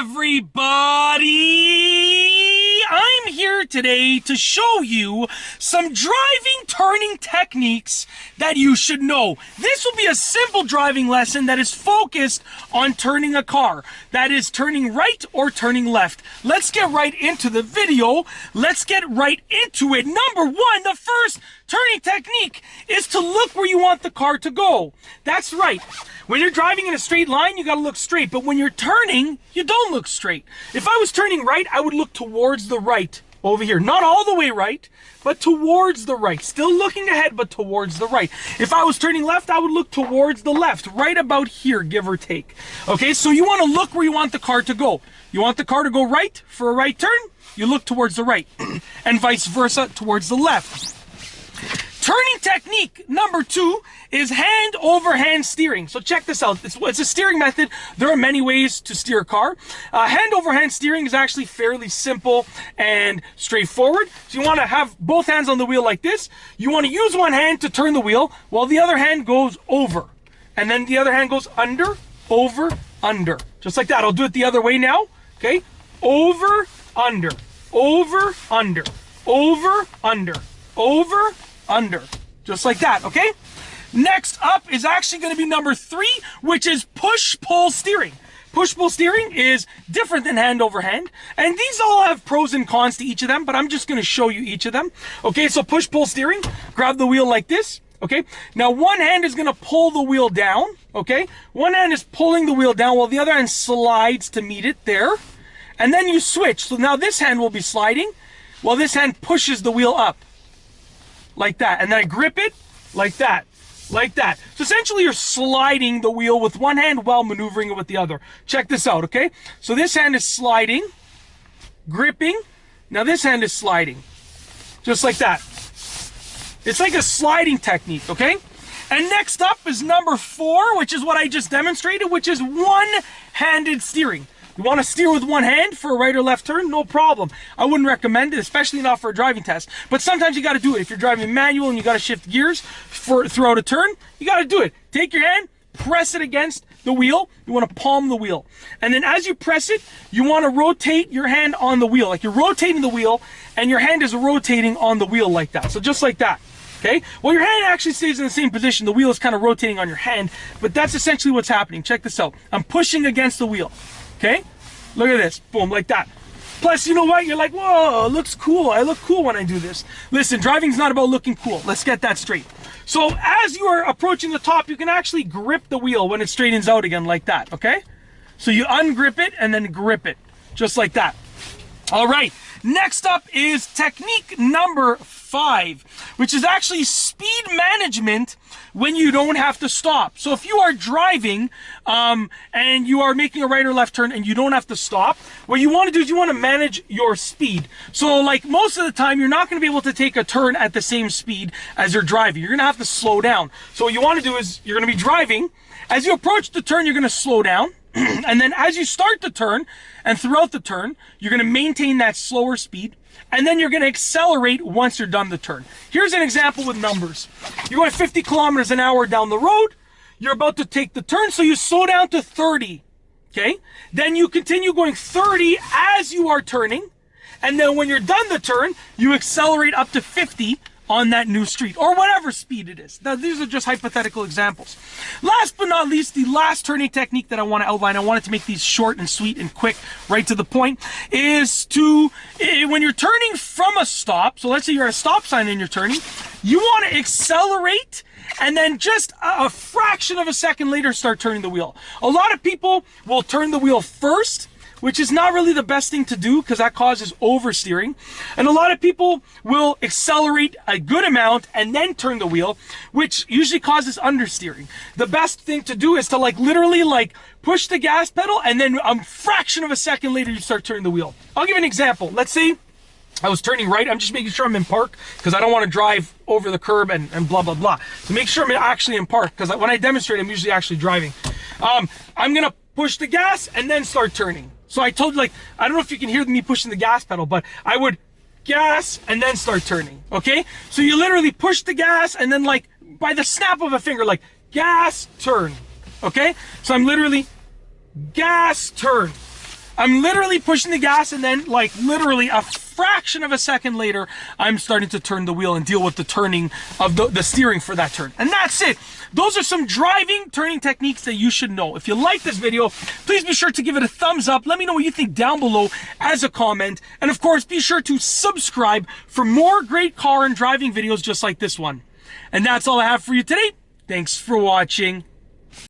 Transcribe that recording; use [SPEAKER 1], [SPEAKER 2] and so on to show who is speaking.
[SPEAKER 1] everybody! I'm here today to show you some driving turning techniques that you should know. This will be a simple driving lesson that is focused on turning a car. That is turning right or turning left. Let's get right into the video. Let's get right into it. Number one, the first turning technique is to look where you want the car to go. That's right. When you're driving in a straight line, you gotta look straight, but when you're turning, you don't look straight. If I was turning right, I would look towards the right over here. Not all the way right, but towards the right. Still looking ahead, but towards the right. If I was turning left, I would look towards the left, right about here, give or take. Okay, so you wanna look where you want the car to go. You want the car to go right for a right turn, you look towards the right, and vice versa towards the left. Turning technique number two is hand over hand steering. So check this out. It's a steering method. There are many ways to steer a car. Hand over hand steering is actually fairly simple and straightforward. So you want to have both hands on the wheel like this. You want to use one hand to turn the wheel while the other hand goes over. And then the other hand goes under, over, under. Just like that. I'll do it the other way now. Okay? Over, under, over, under, over, under, over, under, just like that. Okay, next up is actually going to be number three, which is push-pull steering. Push-pull steering is different than hand over hand, and these all have pros and cons to each of them, but I'm just going to show you each of them. Okay, so push-pull steering, grab the wheel like this. Okay, now one hand is going to pull the wheel down. Okay, one hand is pulling the wheel down while the other hand slides to meet it there, and then you switch. So now this hand will be sliding while this hand pushes the wheel up. Like that, and then I grip it like that, like that. So essentially you're sliding the wheel with one hand while maneuvering it with the other. Check this out, okay? So this hand is sliding, gripping. Now this hand is sliding, just like that. It's like a sliding technique, okay? And next up is number four, which is what I just demonstrated, which is one-handed steering. You want to steer with one hand for a right or left turn? No problem. I wouldn't recommend it, especially not for a driving test. But sometimes you got to do it. If you're driving manual and you got to shift gears throughout a turn, you got to do it. Take your hand, press it against the wheel. You want to palm the wheel. And then as you press it, you want to rotate your hand on the wheel. Like you're rotating the wheel and your hand is rotating on the wheel like that. So just like that. Okay? Well, your hand actually stays in the same position. The wheel is kind of rotating on your hand, but that's essentially what's happening. Check this out. I'm pushing against the wheel. Okay? Look at this. Boom, like that. Plus, you know what? You're like, whoa, it looks cool. I look cool when I do this. Listen, driving's not about looking cool. Let's get that straight. So as you are approaching the top, you can actually grip the wheel when it straightens out again like that, okay? So you ungrip it and then grip it, just like that. All right. Next up is technique number five, which is actually speed management when you don't have to stop. So if you are driving and you are making a right or left turn and you don't have to stop, what you want to do is you want to manage your speed. So like most of the time, you're not going to be able to take a turn at the same speed as you're driving. You're going to have to slow down. So what you want to do is you're going to be driving. As you approach the turn, you're going to slow down. And then as you start the turn and throughout the turn, you're going to maintain that slower speed. And then you're going to accelerate once you're done the turn. Here's an example with numbers. You're going 50 kilometers an hour down the road. You're about to take the turn, so you slow down to 30. Okay? Then you continue going 30 as you are turning. And then when you're done the turn, you accelerate up to 50 on that new street, or whatever speed it is. Now, these are just hypothetical examples. Last but not least, the last turning technique that I want to outline, I wanted to make these short and sweet and quick, right to the point, is to, when you're turning from a stop, so let's say you're at a stop sign and you're turning, you want to accelerate and then just a fraction of a second later start turning the wheel. A lot of people will turn the wheel first, which is not really the best thing to do because that causes oversteering. And a lot of people will accelerate a good amount and then turn the wheel, which usually causes understeering. The best thing to do is to literally push the gas pedal and then a fraction of a second later you start turning the wheel. I'll give you an example. Let's say I was turning right. I'm just making sure I'm in park because I don't want to drive over the curb and blah, blah, blah. So make sure I'm actually in park because when I demonstrate, I'm usually actually driving. I'm going to push the gas and then start turning. So I told you, I don't know if you can hear me pushing the gas pedal, but I would gas and then start turning, okay? So you literally push the gas and then by the snap of a finger, gas, turn, okay? So I'm literally gas, turn. I'm literally pushing the gas, and then like literally a fraction of a second later, I'm starting to turn the wheel and deal with the turning of the steering for that turn. And that's it. Those are some driving turning techniques that you should know. If you like this video, please be sure to give it a thumbs up. Let me know what you think down below as a comment. And of course, be sure to subscribe for more great car and driving videos just like this one. And that's all I have for you today. Thanks for watching.